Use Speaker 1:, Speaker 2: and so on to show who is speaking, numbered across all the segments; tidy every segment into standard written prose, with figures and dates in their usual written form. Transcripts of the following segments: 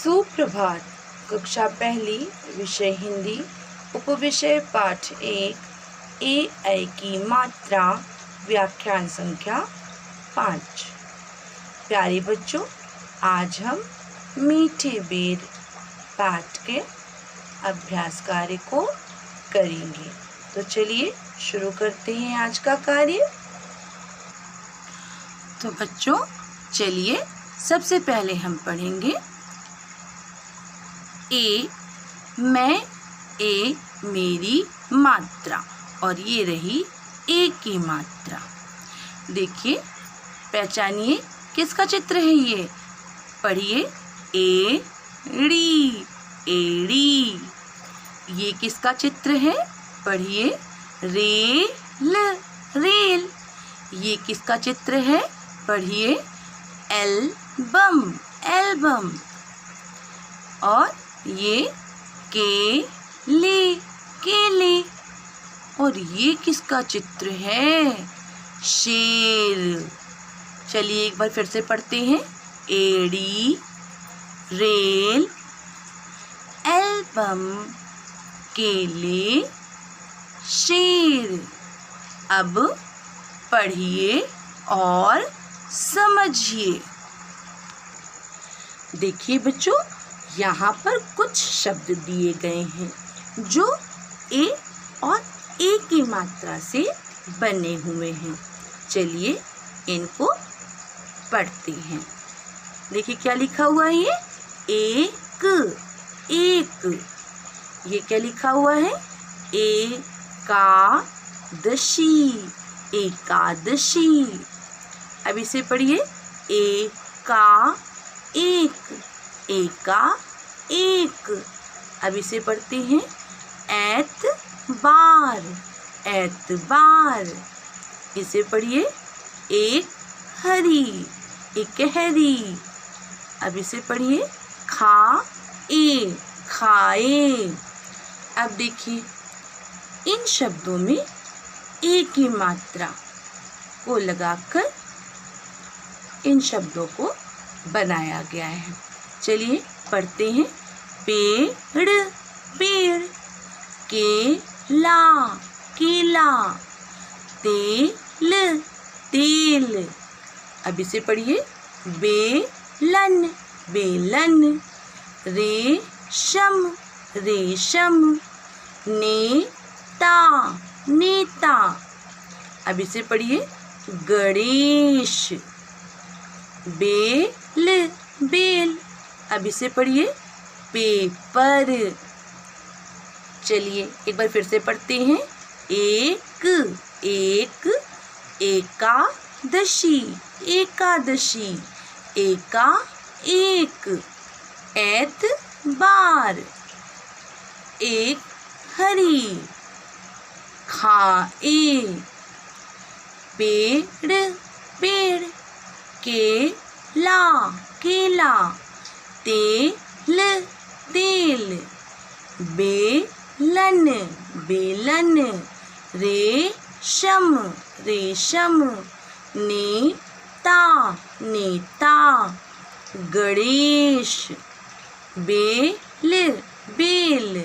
Speaker 1: सुप्रभात। कक्षा पहली, विषय हिंदी, उपविषय पाठ 1, ए ऐ की मात्रा, व्याख्यान संख्या 5। प्यारे बच्चों, आज हम मीठे बेर पाठ के अभ्यास कार्य को करेंगे। तो चलिए शुरू करते हैं आज का कार्य। तो बच्चों चलिए सबसे पहले हम पढ़ेंगे ए, मैं, ए मेरी मात्रा, और ये रही ए की मात्रा। देखिए, पहचानिए किसका चित्र है ये। पढ़िए, एड़ी, एड़ी। ये किसका चित्र है? पढ़िए, रेल, रेल। ये किसका चित्र है? पढ़िए, एल्बम, एल्बम। और ये केले, केले। और ये किसका चित्र है? शेर। चलिए एक बार फिर से पढ़ते हैं। एड़ी, रेल, एल्बम, केले, शेर। अब पढ़िए और समझिए। देखिए बच्चों, यहाँ पर कुछ शब्द दिए गए हैं जो ए और ए की मात्रा से बने हुए हैं। चलिए इनको पढ़ते हैं। देखिए क्या लिखा हुआ है ये? एक, एक। ये क्या लिखा हुआ है? एकादशी, एकादशी। अब इसे पढ़िए, एका, एक, एका, एक। अब इसे पढ़ते हैं, ऐतबार, ऐतबार। इसे पढ़िए, एक हरी, इकहरी। अब इसे पढ़िए, खाए, खाए। अब देखिए, इन शब्दों में ए की मात्रा को लगाकर इन शब्दों को बनाया गया है। चलिए पढ़ते हैं। पेड़, पेड़, केला, केला, तेल, तेल। अब इसे पढ़िए, बेलन, बेलन, रेशम, रेशम, नेता, नेता। अब इसे पढ़िए, गणेश, बेल, बेल। अब इसे पढ़िए, पेपर। चलिए एक बार फिर से पढ़ते हैं। एक, एक, एकादशी, एकादशी, एका, एक, ऐतबार, एक हरी, खाए, पेड़, पेड़, केला, केला, तेल, तेल, बेलन, बेलन, रेशम, रेशम, नेता, नेता, गणेश, बेल, बेल,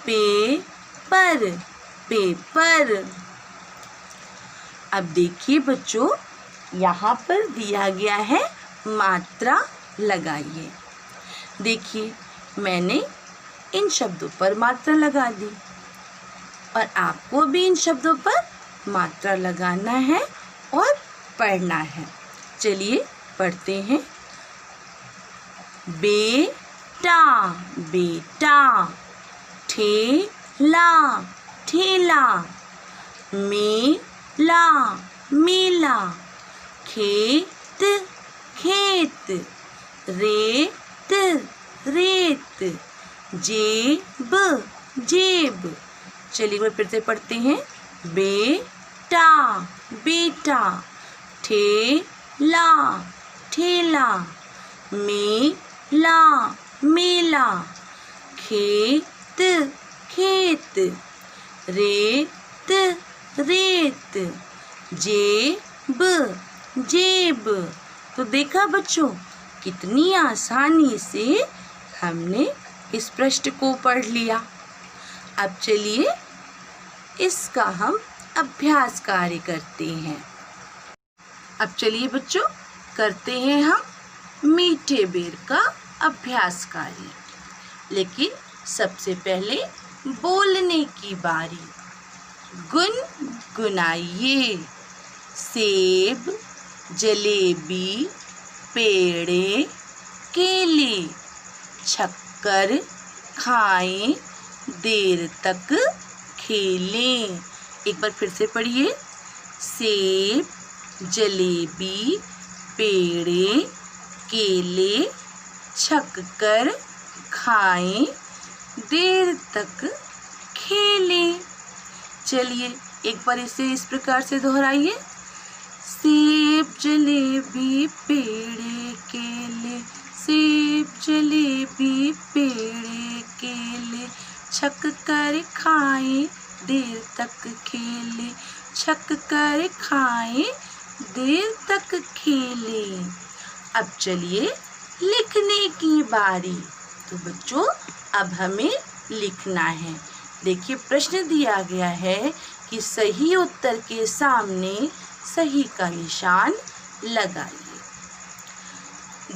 Speaker 1: पेपर, पेपर। अब देखिए बच्चों, यहाँ पर दिया गया है मात्रा लगाइए। देखिए, मैंने इन शब्दों पर मात्रा लगा दी और आपको भी इन शब्दों पर मात्रा लगाना है और पढ़ना है। चलिए पढ़ते हैं। बेटा, बेटा, ठेला, ठेला, मेला, मेला, खेत, खेत, रेत, रेत, जेब, जेब। चलिए एक बार फिर से पढ़ते हैं। बेटा, बेटा, ठेला, ठेला, मेला, मेला, खेत, खेत, रेत, रेत, जेब, जेब। तो देखा बच्चों, कितनी आसानी से हमने इस प्रश्न को पढ़ लिया। अब चलिए इसका हम अभ्यास कार्य करते हैं। अब चलिए बच्चों, करते हैं हम मीठे बेर का अभ्यास कार्य। लेकिन सबसे पहले बोलने की बारी। गुनगुनाइए। सेब, जलेबी, पेड़े, केले, छक्कर खाएं, देर तक खेलें। एक बार फिर से पढ़िए। सेब, जलेबी, पेड़े, केले, छक्कर खाएं, देर तक खेलें। चलिए एक बार इसे इस प्रकार से दोहराइए। सेब, जलेबी, पेड़े, केले, सेब, जलेबी, पेड़े, केले, छक्कर खाएं, देर तक खेले, छक्कर खाएं, देर तक खेले। अब चलिए लिखने की बारी। तो बच्चों, अब हमें लिखना है। देखिए प्रश्न दिया गया है कि सही उत्तर के सामने सही का निशान लगाइए।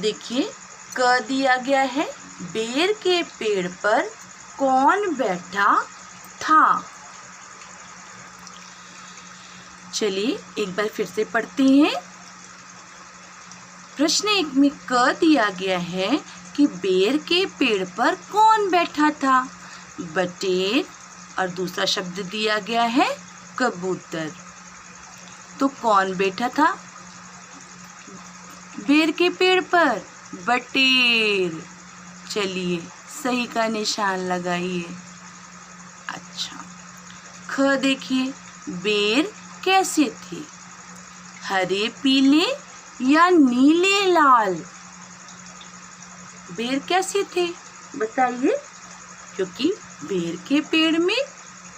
Speaker 1: देखिए क दिया गया है। बेर के पेड़ पर कौन बैठा था? चलिए एक बार फिर से पढ़ते हैं। प्रश्न 1 में क दिया गया है कि बेर के पेड़ पर कौन बैठा था? बटेर। और दूसरा शब्द दिया गया है कबूतर। तो कौन बैठा था बेर के पेड़ पर? बटेर। चलिए सही का निशान लगाइए। अच्छा, ख देखिए। बेर कैसे थे? हरे पीले या नीले लाल? बेर कैसे थे बताइए? क्योंकि बेर के पेड़ में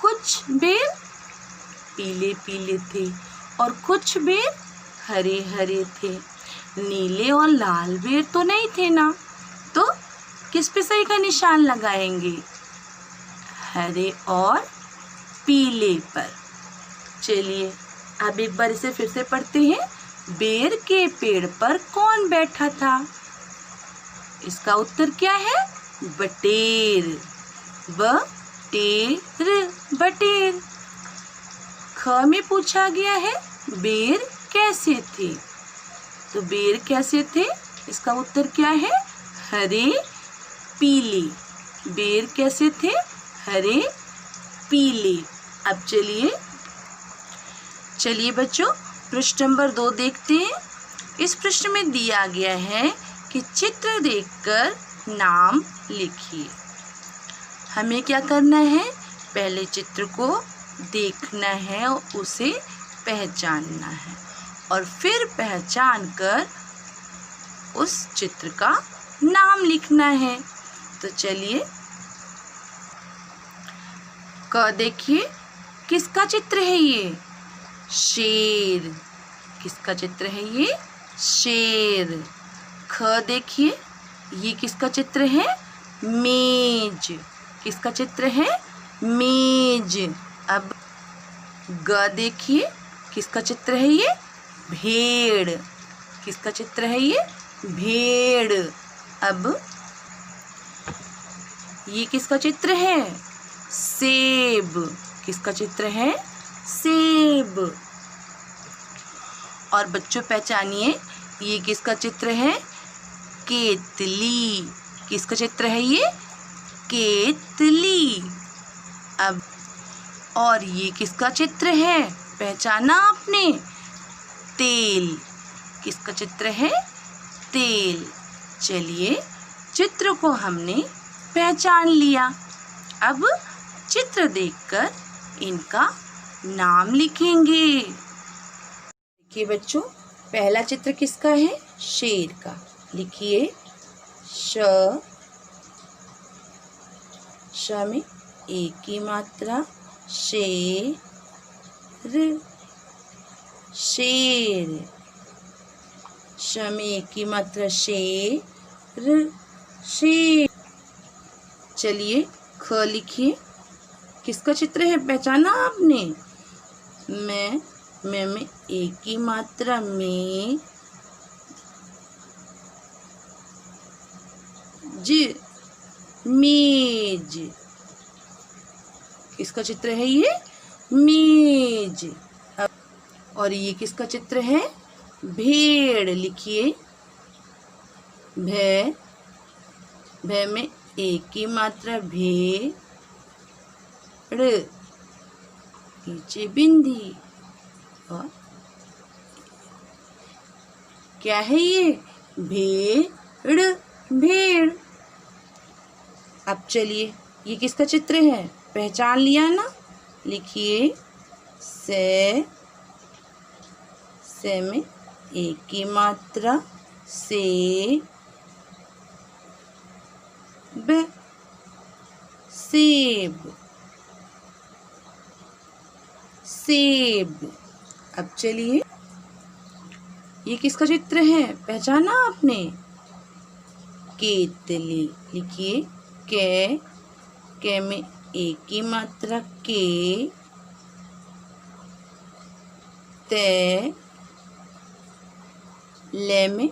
Speaker 1: कुछ बेर पीले पीले थे और कुछ बेर हरे हरे थे। नीले और लाल बेर तो नहीं थे ना। तो किस पे सही का निशान लगाएंगे? हरे और पीले पर। चलिए अब एक बार इसे फिर से पढ़ते हैं। बेर के पेड़ पर कौन बैठा था? इसका उत्तर क्या है? बटेर। बटेर, बटेर। ख में पूछा गया है बेर कैसे थे? तो बेर कैसे थे? इसका उत्तर क्या है? हरे पीले। बेर कैसे थे? हरे पीले। अब चलिए बच्चों, पृष्ठ नंबर 2 देखते हैं। इस प्रश्न में दिया गया है कि चित्र देखकर नाम लिखिए। हमें क्या करना है? पहले चित्र को देखना है और उसे पहचानना है और फिर पहचान कर उस चित्र का नाम लिखना है। तो चलिए क देखिए, किसका चित्र है ये? शेर। किसका चित्र है ये? शेर। ख देखिए, ये किसका चित्र है? मेज। किसका चित्र है? मेज। अब ग देखिए, किसका चित्र है ये? भेड़। किसका चित्र है ये? भेड़। अब ये किसका चित्र है? सेब। किसका चित्र है? सेब। और बच्चों पहचानिए, ये किसका चित्र है? केतली। किसका चित्र है ये? केतली। अब और ये किसका चित्र है? पहचाना आपने? तेल। किसका चित्र है? तेल। चलिए चित्र को हमने पहचान लिया। अब चित्र देखकर इनका नाम लिखेंगे। देखिए बच्चों, पहला चित्र किसका है? शेर का। लिखिए श में एक की मात्रा, शेर। शेर। श में एक की मात्रा, शेर। शेर। चलिए ख लिखिए। किसका चित्र है, पहचाना आपने? मैं में एक की मात्रा में ज, मेज। किसका चित्र है ये? मेज। और ये किसका चित्र है? भेड़। लिखिए भे, भे में एक की मात्रा भेड़, नीचे बिंदी। और क्या है ये? भेड़, भेड़। अब चलिए ये किसका चित्र है, पहचान लिया ना? लिखिए से में एक की मात्रा से ब, सेब, सेब। अब चलिए ये किसका चित्र है, पहचाना आपने? केतली। लिखिए के में एक की मात्रा के, ते, ले में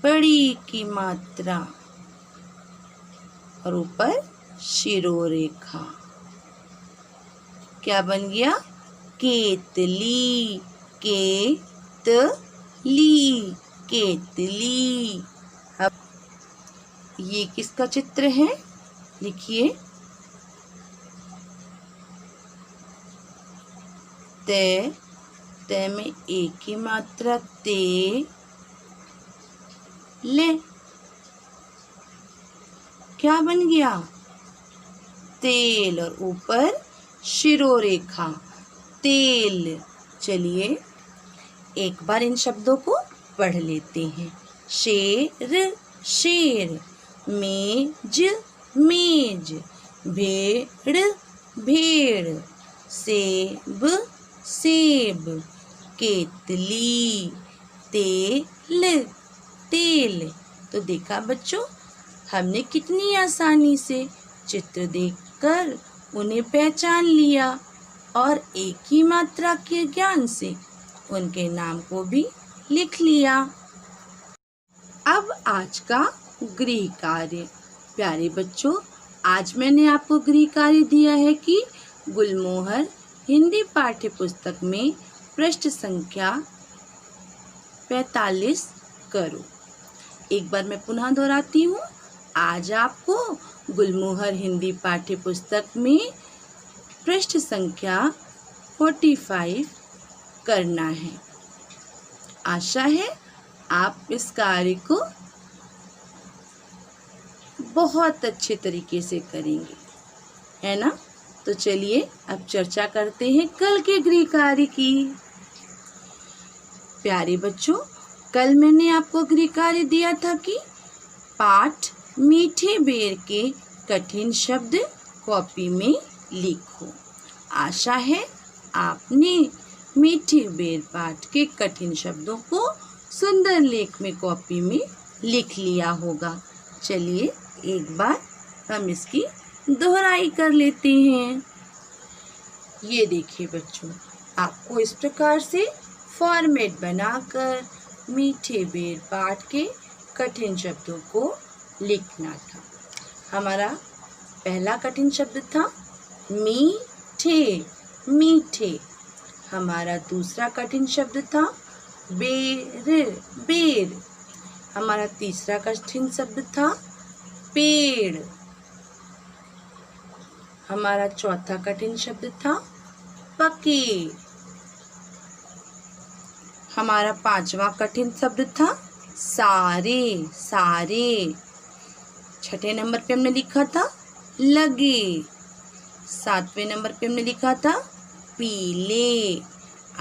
Speaker 1: बड़ी की मात्रा और ऊपर शिरोरेखा। क्या बन गया? केतली, केतली, केतली। अब ये किसका चित्र है? लिखिए ते में एक की मात्रा ते, ले। क्या बन गया? तेल और ऊपर शिरोरेखा, तेल। चलिए एक बार इन शब्दों को पढ़ लेते हैं। शेर, शेर। मेज, मेज। भेड़, भेड़। सेब, सेब। केतली, तेल, तेल। तो देखा बच्चों, हमने कितनी आसानी से चित्र देखकर उन्हें पहचान लिया और एक ही मात्रा के ज्ञान से उनके नाम को भी लिख लिया। अब आज का गृह कार्य। प्यारे बच्चों, आज मैंने आपको गृह कार्य दिया है कि गुलमोहर हिंदी पाठ्य पुस्तक में पृष्ठ संख्या 45 करो। एक बार मैं पुनः दोहराती हूँ। आज आपको गुलमोहर हिंदी पाठ्य पुस्तक में पृष्ठ संख्या 45 करना है। आशा है आप इस कार्य को बहुत अच्छे तरीके से करेंगे, है ना? तो चलिए अब चर्चा करते हैं कल के गृह कार्य की। प्यारे बच्चों, कल मैंने आपको गृह कार्य दिया था कि पाठ मीठे बेर के कठिन शब्द कॉपी में लिखो। आशा है आपने मीठे बेर पाठ के कठिन शब्दों को सुंदर लेख में कॉपी में लिख लिया होगा। चलिए एक बार हम इसकी दोहराई कर लेते हैं। ये देखिए बच्चों, आपको इस प्रकार से फॉर्मेट बनाकर मीठे बेर पाठ के कठिन शब्दों को लिखना था। हमारा पहला कठिन शब्द था मीठे, मीठे। हमारा दूसरा कठिन शब्द था बेर, बेर। हमारा तीसरा कठिन शब्द था पेड़। हमारा चौथा कठिन शब्द था पके। हमारा पांचवा कठिन शब्द था सारे, सारे। छठे नंबर पे हमने लिखा था लगे। सातवें नंबर पे हमने लिखा था पीले।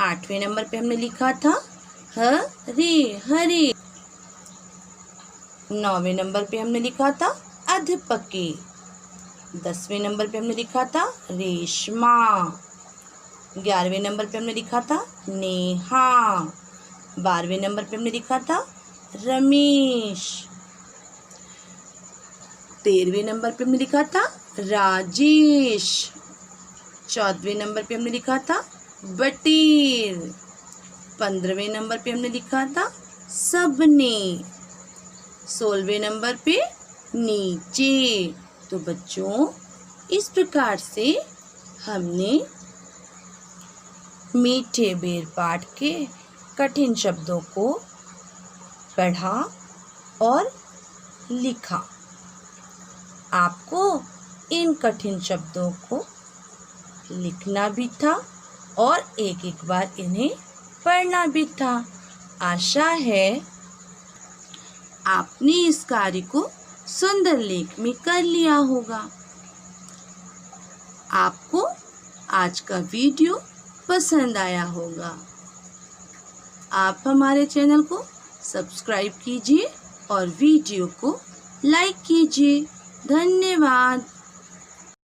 Speaker 1: आठवें नंबर पे हमने लिखा था हरे, हरे। नौवें नंबर पे हमने लिखा था अधपके। 10वें नंबर पे हमने लिखा था रेशमा। 11वें नंबर पे हमने लिखा था नेहा। 12वें नंबर पे हमने लिखा था रमेश। 13वें नंबर पे हमने लिखा था राजेश। 14वें नंबर पे हमने लिखा था बटेर। 15वें नंबर पे हमने लिखा था सबने। 16वें नंबर पे नीचे। तो बच्चों इस प्रकार से हमने मीठे बेर पाठ के कठिन शब्दों को पढ़ा और लिखा। आपको इन कठिन शब्दों को लिखना भी था और एक एक बार इन्हें पढ़ना भी था। आशा है आपने इस कार्य को सुंदर लेख में कर लिया होगा। आपको आज का वीडियो पसंद आया होगा। आप हमारे चैनल को सब्सक्राइब कीजिए और वीडियो को लाइक कीजिए। धन्यवाद।